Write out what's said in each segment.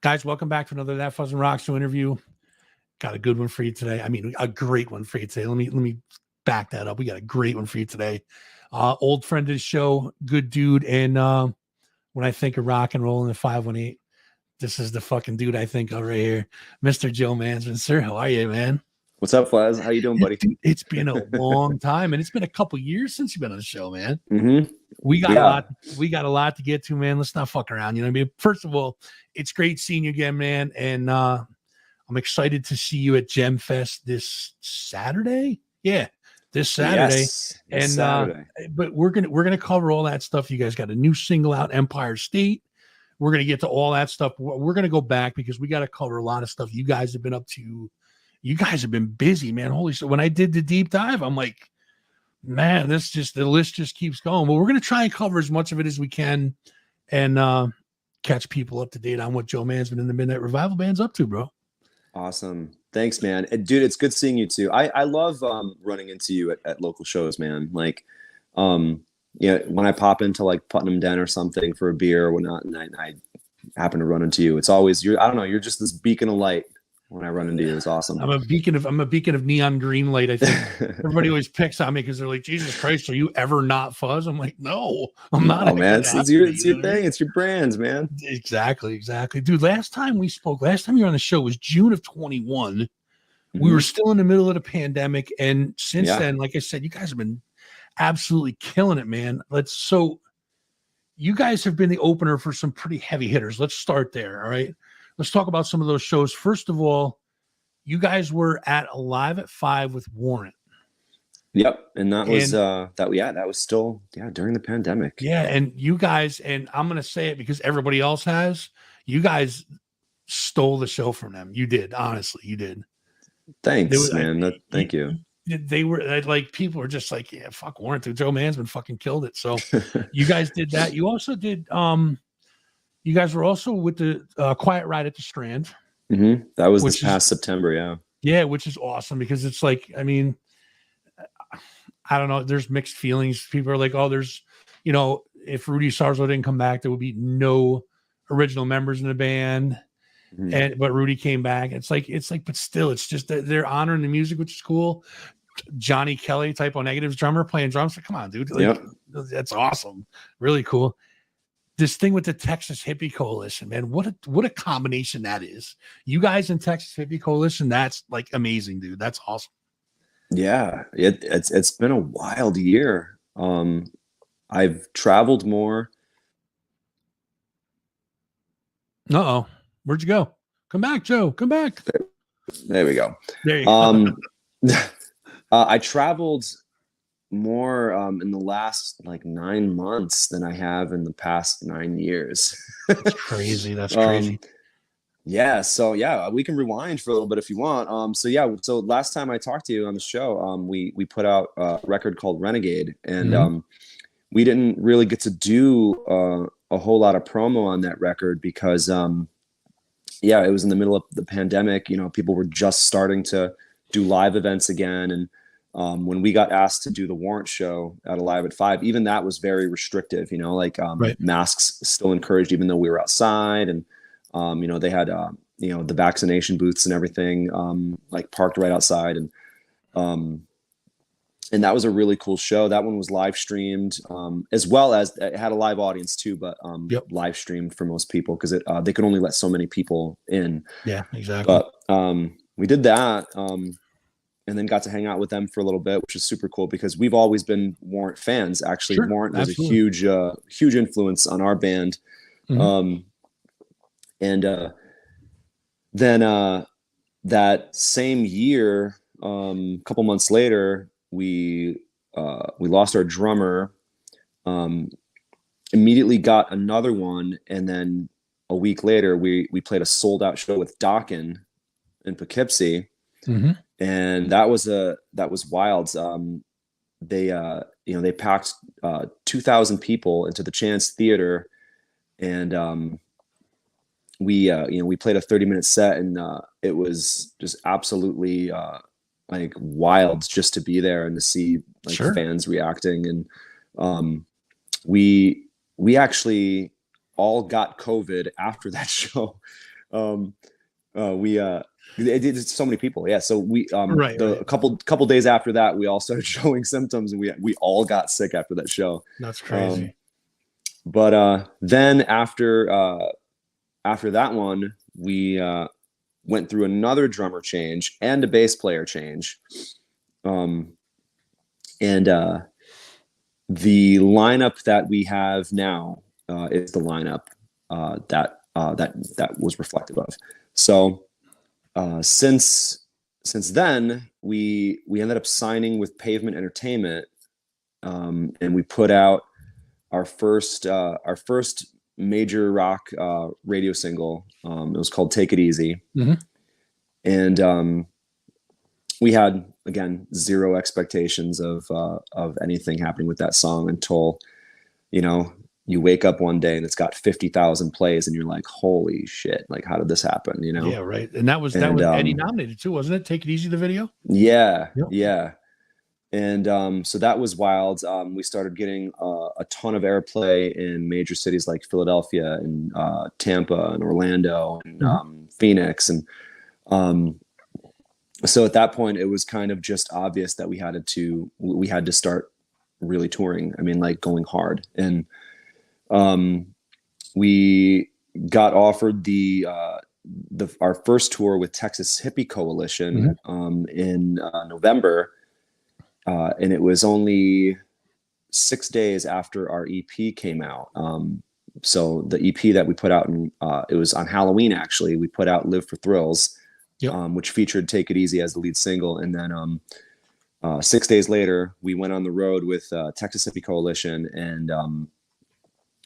Guys, welcome back to another That Fuzz and Rocks Show interview. Got a good one for you today. I mean, a great one for you today. Let me back that up. We got a great one for you today. Old friend of the show, good dude. And when I think of rock and roll in the 518, this is the fucking dude I think of right here, Mr. Joe Mansman. Sir, how are you, man? What's up, Flaz? How you doing, buddy? Dude, it's been a long time, and it's been a couple years since you've been on the show, man. Mm-hmm. We got a lot. We got a lot to get to, man. Let's not fuck around. You know what I mean? First of all, it's great seeing you again, man. And I'm excited to see you at Gem Fest this Saturday. Yeah, this Saturday. Yes, and Saturday. But we're gonna cover all that stuff. You guys got a new single out, Empire State. We're gonna get to all that stuff. We're gonna go back because we got to cover a lot of stuff you guys have been up to. You guys have been busy, man. Holy shit! When I did the deep dive, I'm like, man, the list just keeps going. But we're gonna try and cover as much of it as we can, and catch people up to date on what Joe Mansman and the Midnight Revival Band's up to, bro. Awesome. Thanks, man. Dude, it's good seeing you too. I love running into you at local shows, man. Like, yeah, when I pop into like Putnam Den or something for a beer or whatnot, and I happen to run into you, it's always I don't know, you're just this beacon of light. When I run into you, it's awesome. I'm a beacon of neon green light. I think everybody always picks on me because they're like, Jesus Christ, are you ever not Fuzz? I'm like, no, I'm not. Oh man, it's your thing. It's your brands, man. Exactly. Dude, last time you were on the show was June of 21. Mm-hmm. We were still in the middle of the pandemic. And since then, like I said, you guys have been absolutely killing it, man. You guys have been the opener for some pretty heavy hitters. Let's start there. All right. Let's talk about some of those shows. First of all, you guys were at Alive at 5 with Warrant. Yep, and that was still during the pandemic. Yeah, and you guys, and I'm gonna say it because everybody else has. You guys stole the show from them. You did, honestly, you did. Thanks, man. Thank you. They were like, people were just like, yeah, fuck Warrant. Joe Mansman fucking killed it. So you guys did that. You also did. You guys were also with the Quiet Ride at the Strand. Mm-hmm. That was this past September, yeah. Yeah, which is awesome because it's like, I mean, I don't know. There's mixed feelings. People are like, oh, there's, if Rudy Sarzo didn't come back, there would be no original members in the band. Mm-hmm. But Rudy came back. It's like, but still, it's just that they're honoring the music, which is cool. Johnny Kelly, Typo Negative's drummer, playing drums. Like, come on, dude. Like, That's awesome. Really cool. This thing with the Texas Hippie Coalition, man, what a combination that is. You guys in Texas Hippie Coalition, that's like amazing, dude. That's awesome. Yeah, it's been a wild year. I've traveled more. Uh-oh. Where'd you go? Come back, Joe. Come back. There we go. There you go. I traveled more in the last like 9 months than I have in the past 9 years. That's crazy. That's crazy. So we can rewind for a little bit if you want. So last time I talked to you on the show, we put out a record called Renegade, and we didn't really get to do a whole lot of promo on that record because it was in the middle of the pandemic. People were just starting to do live events again, and when we got asked to do the Warrant show at Alive at 5, even that was very restrictive, right. Masks still encouraged, even though we were outside, and, they had, the vaccination booths and everything, like parked right outside. And that was a really cool show. That one was live streamed, as well as it had a live audience too, but live streamed for most people because they could only let so many people in. Yeah, exactly. But we did that. And then got to hang out with them for a little bit, which is super cool because we've always been Warrant fans. Actually, sure, Warrant was absolutely a huge influence on our band. Mm-hmm. Then that same year, a couple months later, we lost our drummer. Immediately got another one, and then a week later, we played a sold out show with Dokken in Poughkeepsie. Mm-hmm. And that was wild. They packed 2,000 people into the Chance Theater, and we played a 30-minute set, and it was just absolutely like wild just to be there and to see like fans reacting. And we actually all got COVID after that show. um, we it did so many people. Yeah. So we Right, a couple days after that, we all started showing symptoms, and we all got sick after that show. That's crazy. But then after that one, we went through another drummer change and a bass player change. And the lineup that we have now is the lineup that was reflective of. So since then, we ended up signing with Pavement Entertainment, and we put out our first major rock radio single. It was called "Take It Easy," and we had, again, zero expectations of anything happening with that song until, you wake up one day and it's got 50,000 plays, and you're like, holy shit, like, how did this happen? Yeah, right. And that was Eddie nominated too, wasn't it? Take It Easy, the video. Yeah. Yep. Yeah. And so that was wild. We started getting a ton of airplay in major cities like Philadelphia and Tampa and Orlando and Phoenix. And so at that point, it was kind of just obvious that we had to start really touring. I mean, like, going hard. And we got offered our first tour with Texas Hippie Coalition in November. And it was only 6 days after our EP came out. So the EP that we put out it was on Halloween, actually. We put out "Live for Thrills," which featured "Take It Easy" as the lead single. And then 6 days later, we went on the road with Texas Hippie Coalition, and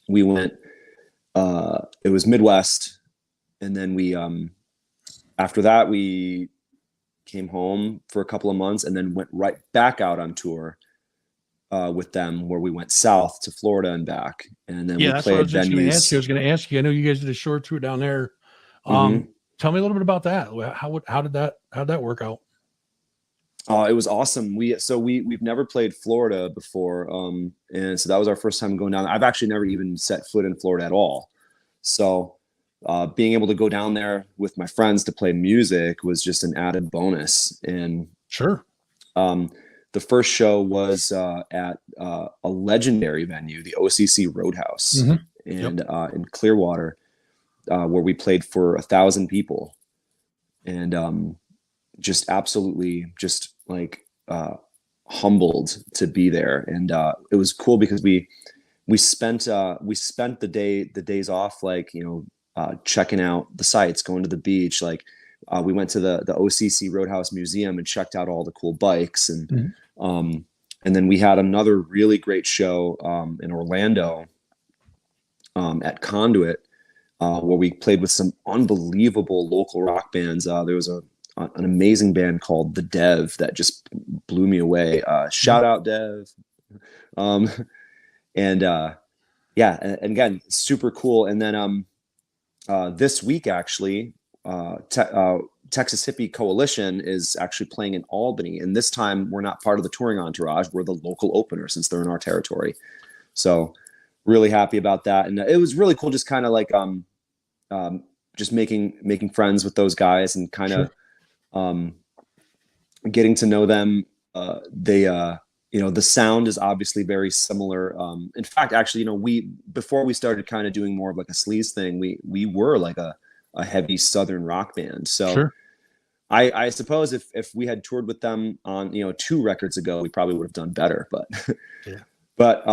we went. It was Midwest, and then we after that we came home for a couple of months, and then went right back out on tour with them, where we went south to Florida and back. And then we that's played what I was just going to venues. ask you. I was going to ask you. I know you guys did a short tour down there. Tell me a little bit about that. How did that work out? It was awesome. We've never played Florida before, and so that was our first time going down. I've actually never even set foot in Florida at all. So being able to go down there with my friends to play music was just an added bonus. And sure, the first show was at a legendary venue, the OCC Roadhouse, and in Clearwater, where we played for 1,000 people, and just absolutely just like humbled to be there. And it was cool because we spent the days off, like, checking out the sites, going to the beach. Like we went to the OCC Roadhouse Museum and checked out all the cool bikes. And then we had another really great show in Orlando at Conduit, where we played with some unbelievable local rock bands. There was an amazing band called The Dev that just blew me away. Shout out Dev. And again, super cool. And then this week, actually, Texas Hippie Coalition is actually playing in Albany, and this time we're not part of the touring entourage. We're the local opener, since they're in our territory. So really happy about that. And it was really cool, just kind of like just making friends with those guys, and kind of getting to know them. The sound is obviously very similar. In fact, actually, before we started kind of doing more of like a sleaze thing, we were like a heavy Southern rock band. So sure. I suppose if we had toured with them on 2 records ago, we probably would have done better. But but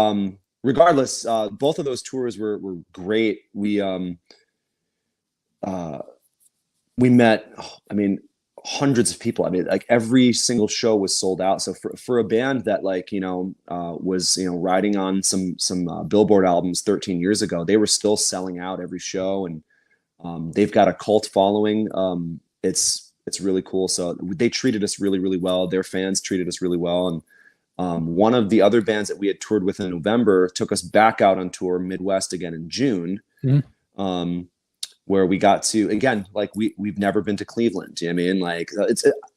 regardless, both of those tours were great. We met, hundreds of people. Like every single show was sold out. So for a band that was riding on some Billboard albums 13 years ago, they were still selling out every show, and they've got a cult following. It's really cool. So they treated us really, really well. Their fans treated us really well. And one of the other bands that we had toured with in November took us back out on tour Midwest again in June. Where we got to, again, like we've never been to Cleveland. I mean, like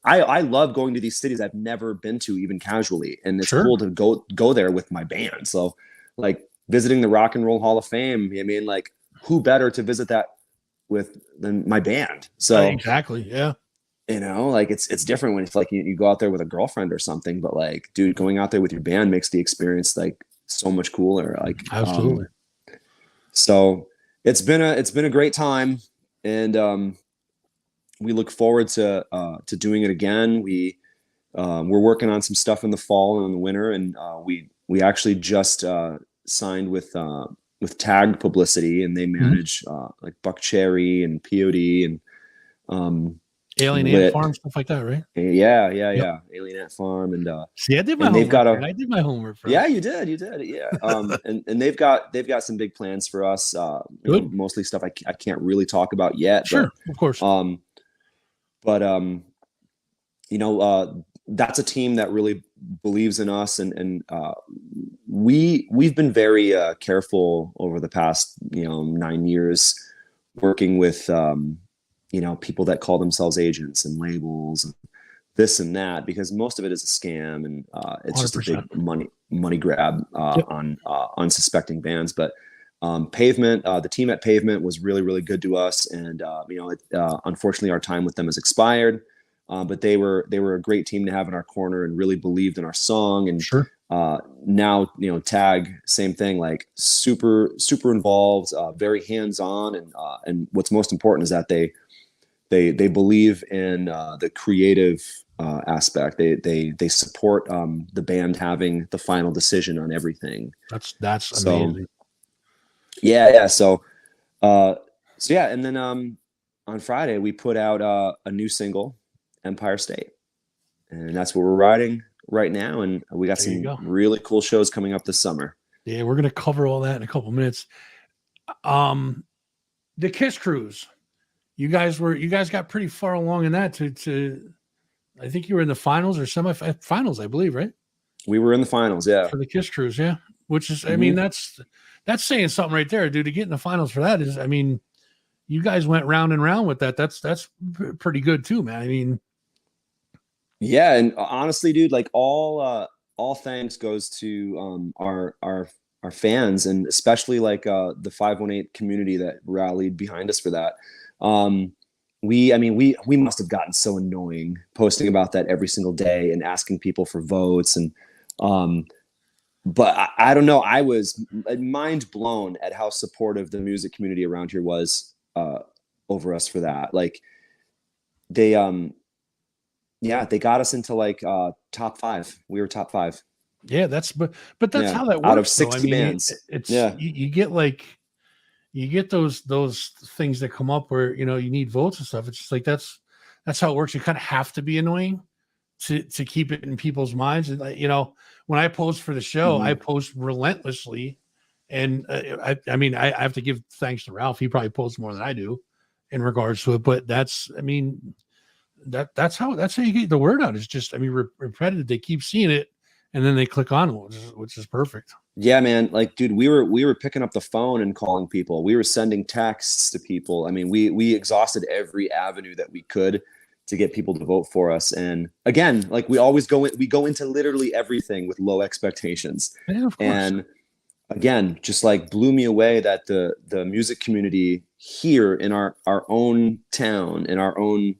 I love going to these cities I've never been to, even casually. And it's cool to go there with my band. So like visiting the Rock and Roll Hall of Fame, like who better to visit that than my band. So exactly. Yeah. you know, like it's different when it's like you go out there with a girlfriend or something, but like, dude, going out there with your band makes the experience like so much cooler. Like, Absolutely. So it's been a great time, and we look forward to doing it again. We're working on some stuff in the fall and in the winter, and we actually just signed with Tagged Publicity, and they manage like Buck Cherry and POD and Alien Ant Lit. Farm, stuff like that, right? Yeah. Yep. Alien Ant Farm, and see, I did my and they've homework. got I did my homework. Bro. Yeah, you did, yeah. And they've got some big plans for us. You know, mostly stuff I can't really talk about yet. Sure, but, of course. But you know, that's a team that really believes in us, and we've been very careful over the past 9 years working with you know, people that call themselves agents and labels and this and that, because most of it is a scam, and it's 100%. Just a big money grab on unsuspecting bands. But Pavement, the team at Pavement was really, really good to us, and you know, unfortunately our time with them has expired. But they were a great team to have in our corner and really believed in our song. And sure. Now, you know, Tag, same thing, like super involved, very hands on, and what's most important is that they believe in the creative aspect. They support the band having the final decision on everything. That's amazing. Yeah. So yeah, and then on Friday we put out a new single, Empire State, and that's what we're riding right now. And we got some really cool shows coming up this summer. Yeah, we're gonna cover all that in a couple minutes. The Kiss Cruise. You guys got pretty far along in that to I think you were in the finals or semifinals, I believe, right? We were in the finals, yeah. For the Kiss Cruise, yeah. Which is, I mean, that's saying something right there, dude. To get in the finals for that is, I mean, you guys went round and round with that. That's pretty good too, man. I mean, yeah, and honestly, dude, like all thanks goes to our fans, and especially like the 518 community that rallied behind us for that. We must have gotten so annoying posting about that every single day and asking people for votes. And, but I don't know. I was mind blown at how supportive the music community around here was, over us for that. Like they got us into like, top 5. We were top 5. Yeah. But that's how that works. Out of 60 bands. It's you get like, you get those things that come up where, you know, you need votes and stuff. It's just like, that's how it works. You kind of have to be annoying to keep it in people's minds. And like, you know, when I post for the show, I post relentlessly. And I mean, I have to give thanks to Ralph. He probably posts more than I do in regards to it, but that's how you get the word out. It's just, I mean, repetitive. They keep seeing it and then they click on it, which is perfect. Yeah, man. Like, dude, we were picking up the phone and calling people. We were sending texts to people. I mean, we exhausted every avenue that we could to get people to vote for us. And again, like we always go into literally everything with low expectations. Yeah, of course. And again, just like blew me away that the music community here in our own town, in our own,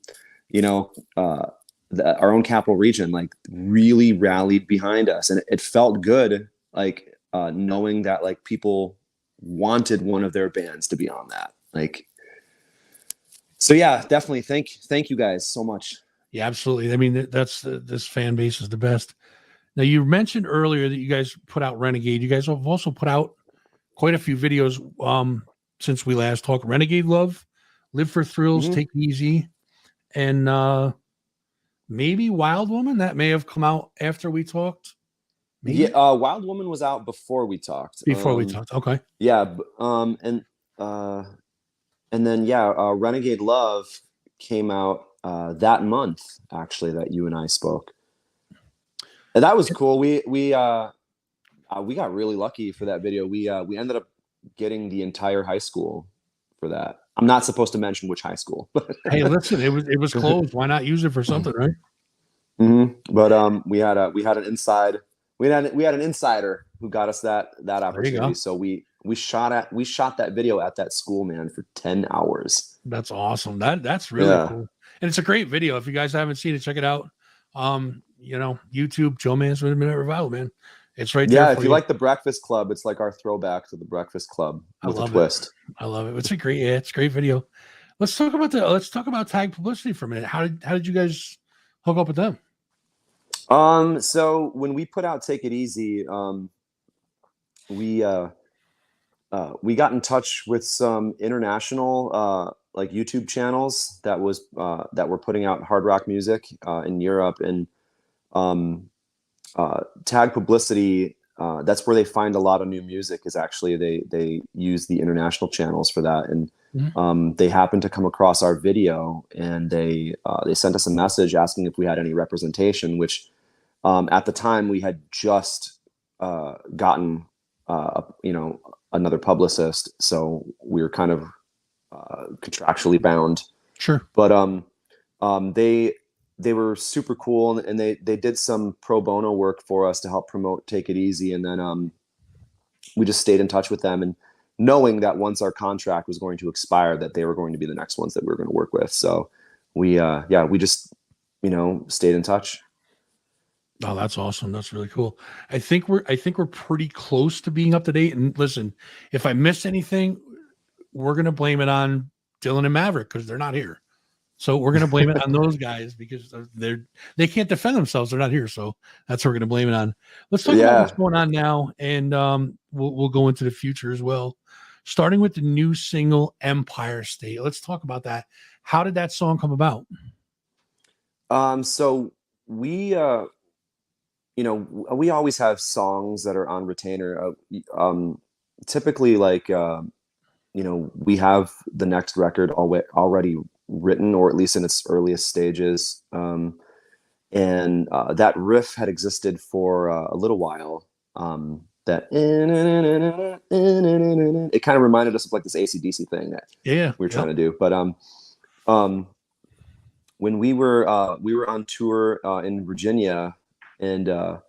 you know, our own capital region, like really rallied behind us. And it felt good. Like, knowing that like people wanted one of their bands to be on that. Like, so yeah, definitely. Thank you guys so much. Yeah, absolutely. I mean, this fan base is the best. Now you mentioned earlier that you guys put out Renegade. You guys have also put out quite a few videos since we last talked. Renegade Love, Live for Thrills, Take It Easy, and maybe Wild Woman that may have come out after we talked. Maybe? Yeah, Wild Woman was out before we talked. Okay. Yeah, and then Renegade Love came out that month actually that you and I spoke, and that was cool. We got really lucky for that video. We ended up getting the entire high school for that. I'm not supposed to mention which high school, but hey, listen, it was closed. Why not use it for something, right? But we had an insider who got us that opportunity. So we we shot that video at that school, man, for 10 hours. That's awesome. That's really cool. And it's a great video. If you guys haven't seen it, check it out. YouTube, Joe Mansman Midnight Revival, man. It's right there. Yeah, if you like The Breakfast Club, it's like our throwback to The Breakfast Club with a twist. I love it. It's a great video. Let's talk about Tag Publicity for a minute. How did you guys hook up with them? So when we put out Take It Easy, we got in touch with some international like YouTube channels that were putting out hard rock music in Europe, and Tag Publicity, that's where they find a lot of new music. Is actually they use the international channels for that, and they happened to come across our video, and they sent us a message asking if we had any representation, which at the time we had just gotten another publicist, so we were kind of contractually bound. Sure. But they were super cool, and they did some pro bono work for us to help promote Take It Easy, and then we just stayed in touch with them, and knowing that once our contract was going to expire, that they were going to be the next ones that we were going to work with. So we just stayed in touch. Oh, that's awesome. That's really cool. I think we're pretty close to being up to date. And listen, if I missed anything, we're going to blame it on Dylan and Maverick because they're not here. So we're going to blame it on those guys because they can't defend themselves. They're not here. So that's what we're going to blame it on. Let's talk about what's going on now. And we'll go into the future as well. Starting with the new single Empire State. Let's talk about that. How did that song come about? So we we always have songs that are on retainer. Typically, like, we have the next record already written, or at least in its earliest stages. And that riff had existed for a little while. That it kind of reminded us of like this AC/DC thing that we were trying to do. But when we were on tour in Virginia, and I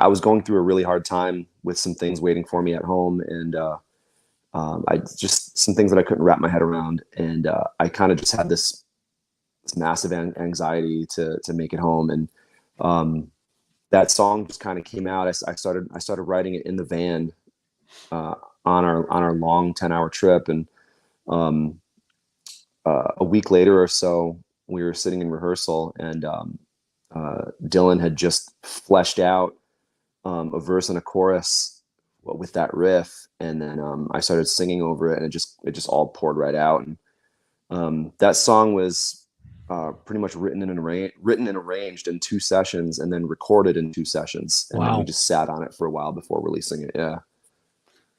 was going through a really hard time with some things waiting for me at home, and I just some things that I couldn't wrap my head around, and I kind of just had this massive anxiety to make it home, and that song just kind of came out. I started writing it in the van on our long 10-hour trip, and a week later or so, we were sitting in rehearsal, and Dylan had just fleshed out a verse and a chorus with that riff, and then I started singing over it, and it just all poured right out. And that song was pretty much written and arranged in 2 sessions, and then recorded in 2 sessions, and then we just sat on it for a while before releasing it. Yeah,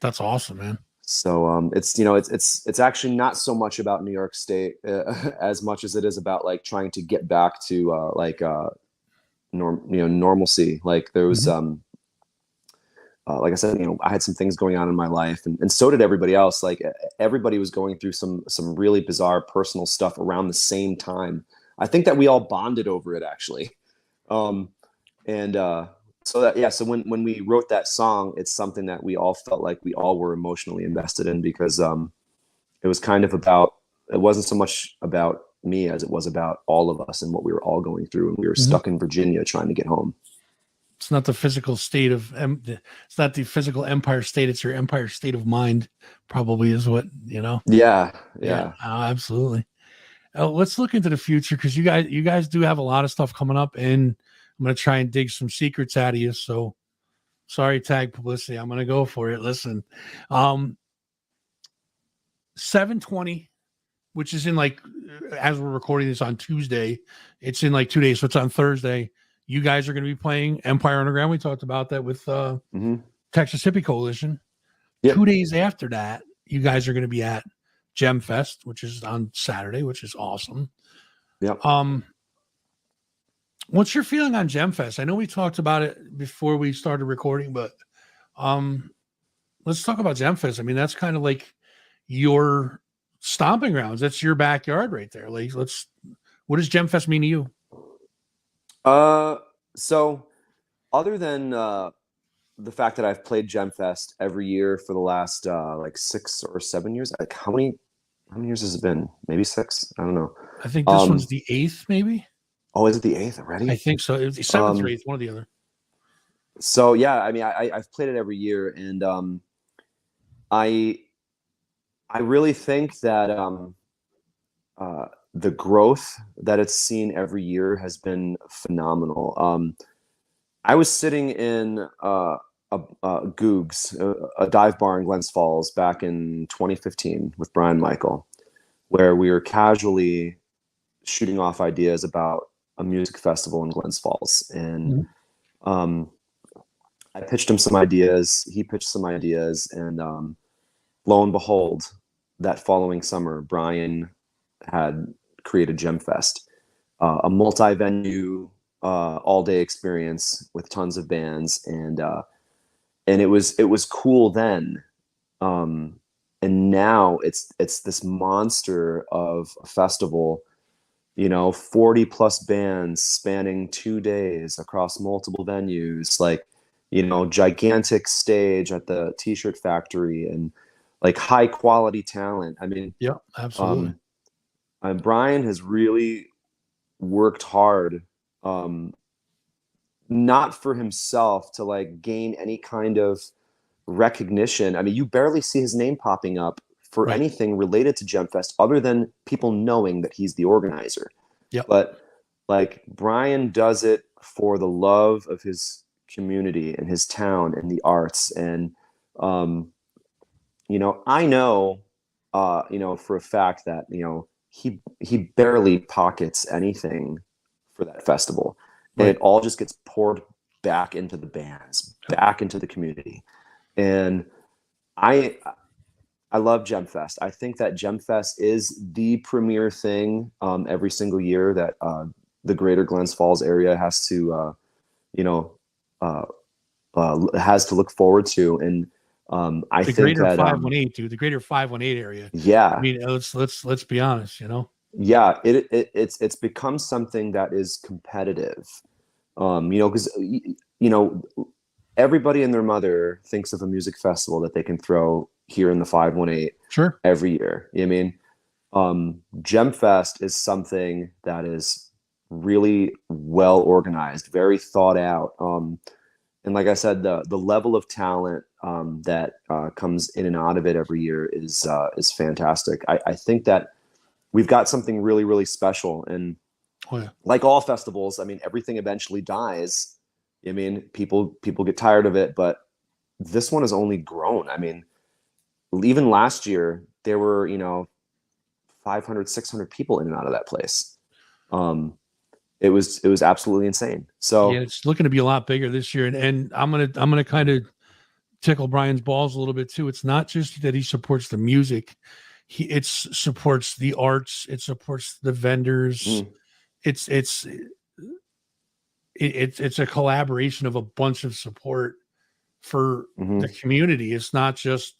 that's awesome, man. So it's actually not so much about New York State as much as it is about like trying to get back to normalcy. Like there was like I said, I had some things going on in my life, and so did everybody else. Like everybody was going through some really bizarre personal stuff around the same time. I think that we all bonded over it, actually. So when we wrote that song, it's something that we all felt like we all were emotionally invested in, because it was kind of it wasn't so much about me as it was about all of us and what we were all going through, and we were stuck in Virginia trying to get home. It's not the physical state of it's not the physical Empire State. It's your Empire State of mind, probably, is what, Yeah. Oh, absolutely. Let's look into the future, because you guys do have a lot of stuff coming up, and I'm going to try and dig some secrets out of you. So sorry, Tag Publicity. I'm going to go for it. Listen, 7/20, which is in as we're recording this on Tuesday, it's in 2 days. So it's on Thursday. You guys are going to be playing Empire Underground. We talked about that with Texas Hippie Coalition. Yep. 2 days after that, you guys are going to be at Gem Fest, which is on Saturday, which is awesome. Yep. What's your feeling on Gem Fest? I know we talked about it before we started recording, but let's talk about Gem Fest. I mean, that's kind of like your stomping grounds. That's your backyard right there. What does Gem Fest mean to you? So other than the fact that I've played Gem Fest every year for the last like 6 or 7 years. Like how many years has it been? Maybe 6. I don't know. I think this one's the 8th, maybe. Oh, is it the 8th I already? think so. It was the 7th or 8th, one or the other. So yeah, I mean, I've played it every year, and I I really think that the growth that it's seen every year has been phenomenal. I was sitting in Goog's, a dive bar in Glens Falls back in 2015 with Brian Michael, where we were casually shooting off ideas about a music festival in Glens Falls. And I pitched him some ideas, he pitched some ideas, and lo and behold, that following summer, Brian had created Gem Fest, a multi-venue, all-day experience with tons of bands, and it was cool then, and now it's this monster of a festival, 40 plus bands spanning 2 days across multiple venues, like, gigantic stage at the T-shirt factory, and like high quality talent. I mean, yeah, absolutely. Brian has really worked hard, not for himself to like gain any kind of recognition. I mean, you barely see his name popping up for Right. anything related to Gem Fest other than people knowing that he's the organizer. Yep. But like Brian does it for the love of his community and his town and the arts. And I know for a fact that he barely pockets anything for that festival, and Right. it all just gets poured back into the bands, back into the community. And I love Gem Fest. I think that Gem Fest is the premier thing every single year that the greater Glens Falls area has to has to look forward to. And I The think greater that 518, dude, the greater 518 area. I yeah, mean, let's be honest, yeah, it's become something that is competitive. Because everybody and their mother thinks of a music festival that they can throw here in the 518 Sure. every year. I mean, Gem Fest is something that is really well organized, very thought out. And like I said, the level of talent that comes in and out of it every year is fantastic. I think that we've got something really, really special. And like all festivals, I mean, everything eventually dies. I mean, people get tired of it, but this one has only grown. I mean, even last year there were 500, 600 people in and out of that place. It was absolutely insane. So yeah, it's looking to be a lot bigger this year, and I'm gonna kind of tickle Brian's balls a little bit too. It's not just that he supports the music; it supports the arts, it supports the vendors. It's a collaboration of a bunch of support for the community. It's not just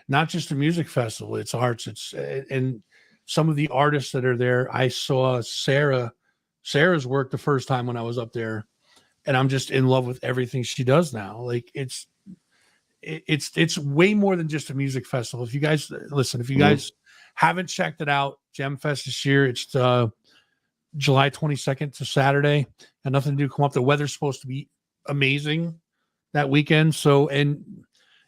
not just a music festival. It's arts. And some of the artists that are there. I saw Sarah's work the first time when I was up there, and I'm just in love with everything she does now. Like it's way more than just a music festival. If you guys listen, if you guys haven't checked it out, Gem Fest this year, it's July 22nd to Saturday, and nothing to do. Come up. The weather's supposed to be amazing that weekend. So, and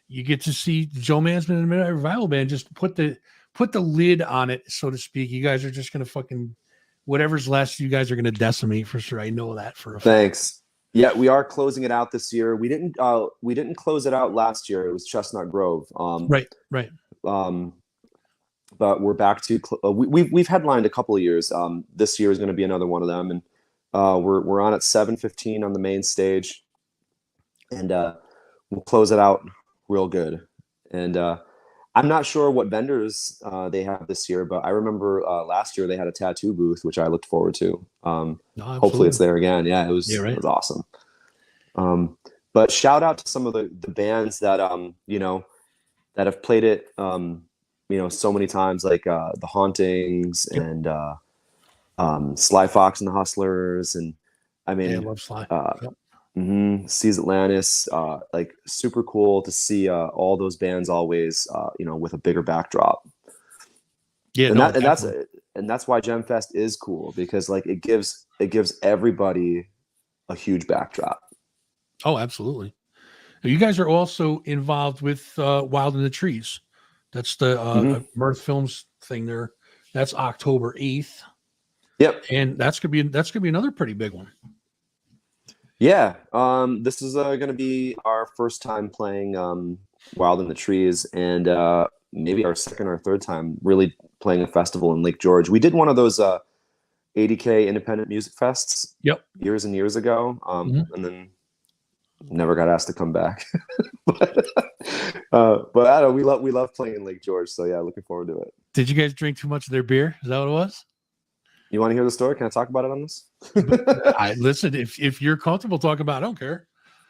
you get to see Joe Mansman and the Midnight Revival Band just put the lid on it, so to speak. You guys are just going to fucking whatever's left, you guys are going to decimate for sure. I know that for a fact. Thanks. Yeah, we are closing it out this year. We didn't close it out last year. It was Chestnut Grove. Right. But we're back to we've headlined a couple of years. This year is going to be another one of them, and we're on at 7:15 on the main stage, and we'll close it out real good. And I'm not sure what vendors they have this year, but I remember last year they had a tattoo booth, which I looked forward to. Hopefully it's there again. Yeah, it was It was awesome. But shout out to some of the bands that that have played it so many times, like the Hauntings and Sly Fox and the Hustlers, and I mean, I love Sly. Seas Atlantis, like super cool to see all those bands always, with a bigger backdrop. Yeah, And no, that and that's definitely. and that's why Gem Fest is cool, because like it gives everybody a huge backdrop. Oh, absolutely. You guys are also involved with Wild in the Trees. That's the Hmm. Mirth Films thing there. That's October 8th. Yep. And that's gonna be another pretty big one. Yeah. This is going to be our first time playing Wild in the Trees, and maybe our second or third time really playing a festival in Lake George. We did one of those 80K independent music fests Yep. years and years ago, Mhm. and then never got asked to come back. But I don't know, we love playing in Lake George, so yeah, looking forward to it. Did you guys drink too much of their beer? Is that what it was? You want to hear the story? Can I talk about it on this? But I listen, if you're comfortable talking about it, I don't care.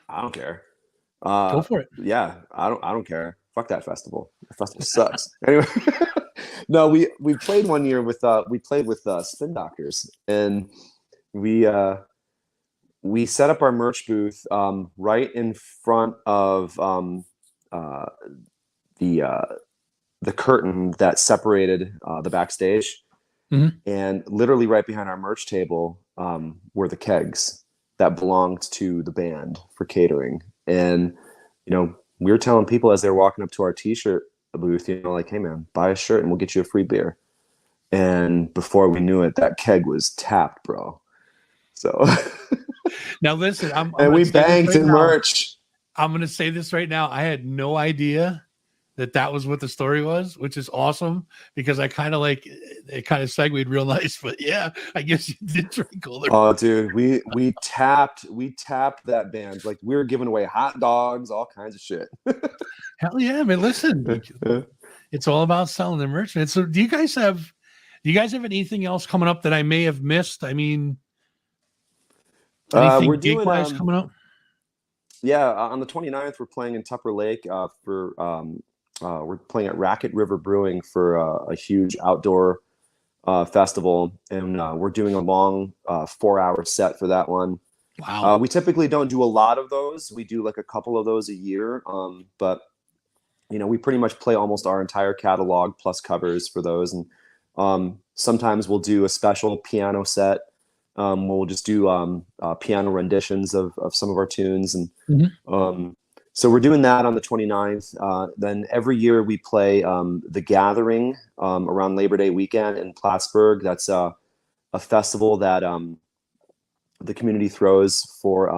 I don't care. Go for it. Yeah, I don't care. Fuck that festival. The festival sucks. Anyway, no, we played one year with Spin Doctors, and we we set up our merch booth right in front of uh, the uh, the curtain that separated the backstage, Mhm. and literally right behind our merch table were the kegs that belonged to the band for catering. And we were telling people as they were walking up to our t-shirt booth, like, hey man, buy a shirt and we'll get you a free beer. And before we knew it, that keg was tapped, bro. So Now listen, I'm and gonna we say this banked right in now. merch. I'm gonna say this right now. I had no idea that was what the story was, which is awesome because I kind of like it. Kind of segued real nice, but yeah, I guess you did drink all their. Oh, dude, we tapped that band. Like, we were giving away hot dogs, all kinds of shit. Hell yeah, man! Listen, it's all about selling the merchandise. So, do you guys have anything else coming up that I may have missed? I mean, We're anything gig doing wise coming up? yeah, on the 29th we're playing in Tupper Lake for we're playing at Racket River Brewing for a huge outdoor festival, and we're doing a long 4-hour set for that one. Wow. We typically don't do a lot of those. We do like a couple of those a year, but we pretty much play almost our entire catalog plus covers for those. And sometimes we'll do a special piano set. We'll just do piano renditions of some of our tunes. And Mhm. so we're doing that on the 29th. Then every year we play The Gathering around Labor Day weekend in Plattsburgh. That's a festival that the community throws for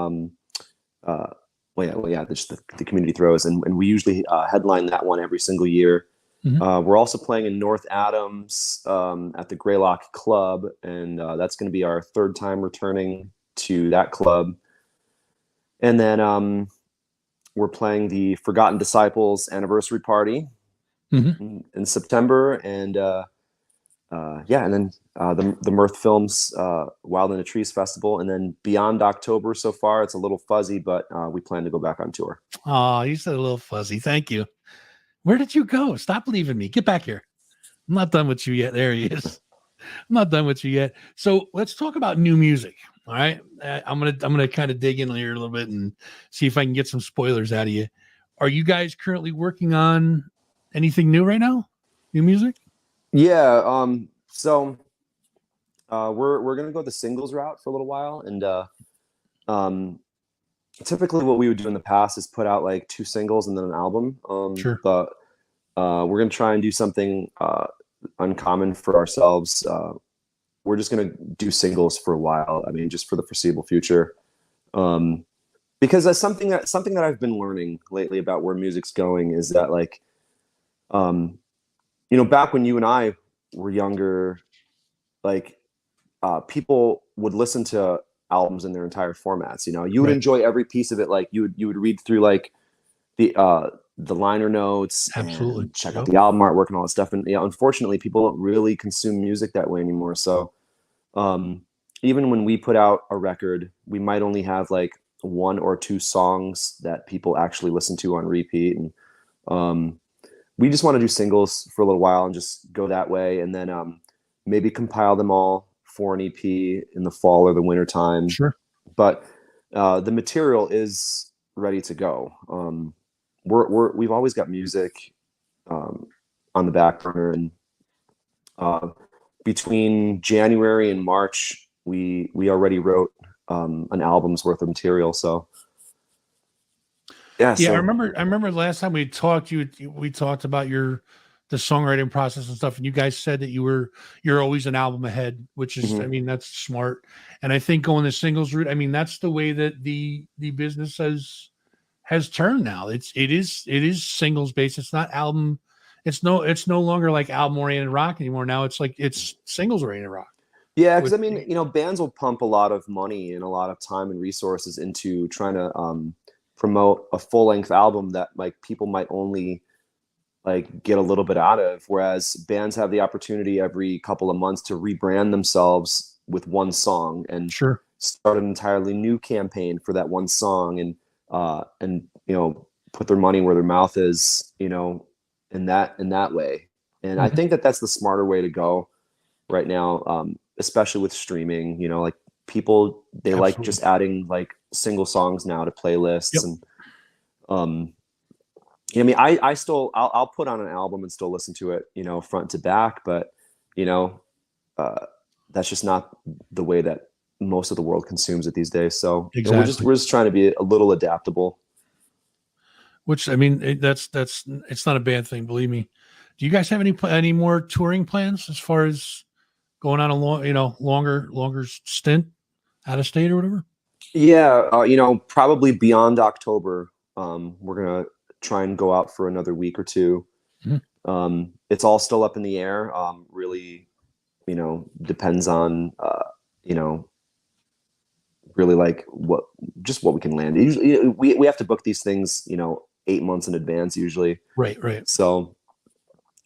the community throws, and we usually headline that one every single year. Mhm. We're also playing in North Adams at the Greylock Club, and that's going to be our third time returning to that club. And then we're playing the Forgotten Disciples anniversary party Mhm. in September, and and then the Mirth Films Wild in the Trees Festival, and then beyond October so far, it's a little fuzzy, but we plan to go back on tour. Oh, you said a little fuzzy. Thank you. Where did you go? Stop leaving me. Get back here. I'm not done with you yet. There he is. I'm not done with you yet. So let's talk about new music. All right. I'm gonna kind of dig in here a little bit and see if I can get some spoilers out of you. Are you guys currently working on anything new right now? New music? Yeah. So we're gonna go the singles route for a little while, and um, typically what we would do in the past is put out like 2 singles and then an album. Sure. But we're gonna try and do something uncommon for ourselves. We're just gonna do singles for a while. I mean, just for the foreseeable future. Um, because that's something that I've been learning lately about where music's going is that, like, um, back when you and I were younger, like, people would listen to albums in their entire formats. You would Right. enjoy every piece of it. Like, you would read through like the liner notes Absolutely. and check out Yep. the album artwork and all that stuff. And unfortunately, people don't really consume music that way anymore. So um, even when we put out a record, we might only have like 1 or 2 songs that people actually listen to on repeat. And um, we just want to do singles for a little while and just go that way, and then maybe compile them all for an EP in the fall or the winter time. Sure. But the material is ready to go. We've always got music on the back burner, and between January and March, we already wrote an album's worth of material. So yeah, Yeah, I remember last time we talked, we talked about the songwriting process and stuff, and you guys said that you're always an album ahead, which is, Mhm. I mean, that's smart. And I think going the singles route, I mean, that's the way that the business has turned now. It is singles based. It's not album. It's no longer like album oriented rock anymore. Now it's like it's singles oriented rock. Yeah, because With I mean, bands will pump a lot of money and a lot of time and resources into trying to promote a full length album that like people might only like get a little bit out of, whereas bands have the opportunity every couple of months to rebrand themselves with one song and sure. start an entirely new campaign for that one song, and put their money where their mouth is, in that way. And I Mhm. think that that's the smarter way to go right now, especially with streaming. Like people, they like Absolutely. just adding like single songs now to playlists, Yep. and um, I mean, I still I'll put on an album and still listen to it, front to back, but you know, uh, that's just not the way that most of the world consumes it these days. So we're just Exactly. we're just trying to be a little adaptable. Which I mean, that's it's not a bad thing, believe me. Do you guys have any more touring plans as far as going on a longer stint out of state or whatever? Yeah, probably beyond October, we're gonna try and go out for another week or two. Mhm. It's all still up in the air. Really, depends on you know really like what we can land. Usually, we have to book these things 8 months in advance usually. Right, right. So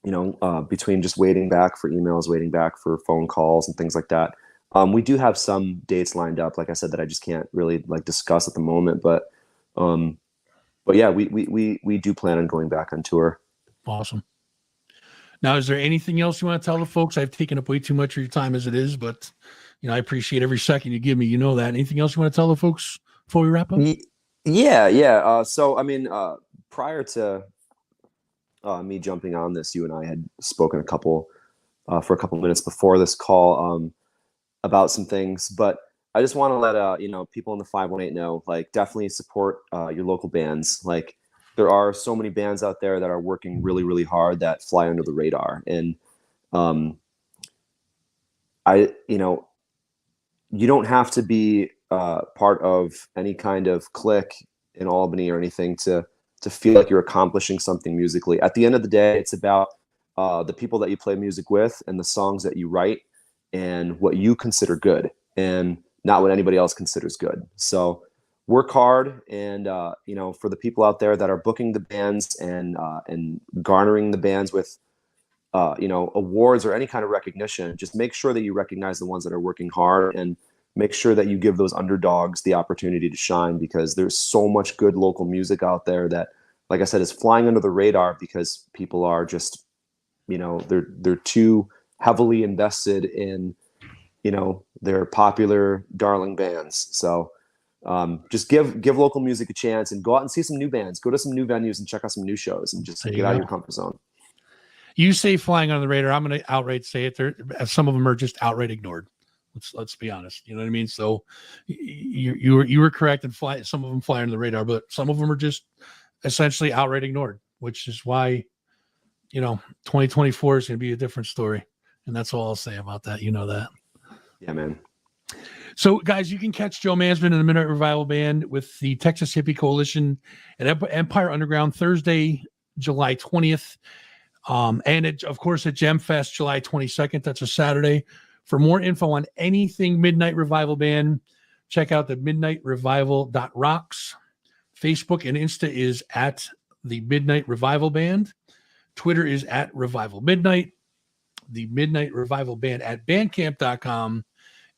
between just waiting back for emails, waiting back for phone calls and things like that. We do have some dates lined up, like I said, that I just can't really like discuss at the moment. Um, but yeah, we do plan on going back on tour. Awesome. Now, is there anything else you want to tell the folks? I've taken up way too much of your time as it is, but I appreciate every second you give me. You know that. Anything else you want to tell the folks before we wrap up? Yeah, yeah. So I mean, prior to me jumping on this, you and I had spoken for a couple minutes before this call, about some things, but I just want to let people in the 518 know, like, definitely support your local bands. Like, there are so many bands out there that are working really, really hard that fly under the radar, and um, I you don't have to be part of any kind of clique in Albany or anything to feel like you're accomplishing something musically. At the end of the day, it's about the people that you play music with and the songs that you write and what you consider good, and not what anybody else considers good. So work hard, and for the people out there that are booking the bands and garnering the bands with awards or any kind of recognition, just make sure that you recognize the ones that are working hard, and make sure that you give those underdogs the opportunity to shine, because there's so much good local music out there that, like I said, is flying under the radar because people are just, they're too heavily invested in, their popular darling bands. So just give local music a chance and go out and see some new bands, go to some new venues and check out some new shows, and just There you get out of go. your comfort zone. You say flying under the radar. I'm going to outright say it. Some of them are just outright ignored. Let's be honest. You know what I mean? So you were correct, and some of them fly under the radar, but some of them are just essentially outright ignored, which is why 2024 is going to be a different story, and that's all I'll say about that. You know that. Yeah, man. So, guys, you can catch Joe Mansman and the Midnight Revival Band with the Texas Hippie Coalition at Empire Underground Thursday, July 20th. And of course, at Gem Fest, July 22nd. That's a Saturday. For more info on anything Midnight Revival Band, check out the midnightrevival.rocks. Facebook and Insta is at the Midnight Revival Band. Twitter is at Revival Midnight. The Midnight Revival Band at bandcamp.com.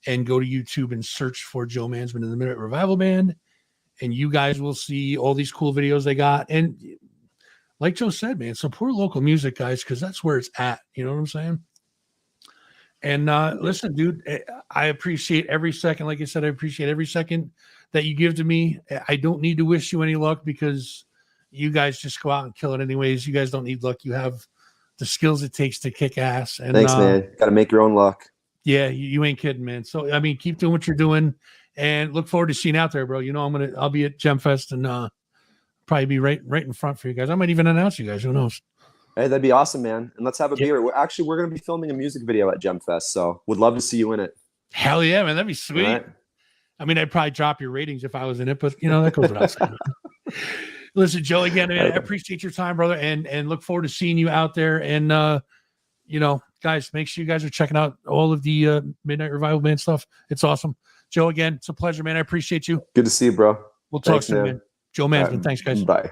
And go to YouTube and search for Joe Mansman and the Midnight Revival Band. And you guys will see all these cool videos they got. And like Joe said, man, support local music, guys, because that's where it's at. You know what I'm saying? And listen, dude, I appreciate every second. Like I said, I appreciate every second that you give to me. I don't need to wish you any luck because you guys just go out and kill it anyways. You guys don't need luck. You have the skills it takes to kick ass. And thanks, man. Got to make your own luck. Yeah, you ain't kidding, man. So I mean, keep doing what you're doing, and look forward to seeing you out there, bro. You know, I'll be at GemFest and probably be right in front for you guys. I might even announce you guys. Who knows? Hey, that'd be awesome, man. And let's have a beer. We're going to be filming a music video at GemFest, so would love to see you in it. Hell yeah, man. That'd be sweet. Right. I mean, I'd probably drop your ratings if I was in it, but you know, that goes without saying. Listen, Joe, again, man, I appreciate your time, brother, and look forward to seeing you out there. And you know, guys, make sure you guys are checking out all of the Midnight Revival Band stuff. It's awesome. Joe, again, it's a pleasure, man. I appreciate you. Good to see you, bro. We'll talk soon, man. Joe Mansman. Thanks, guys. Bye.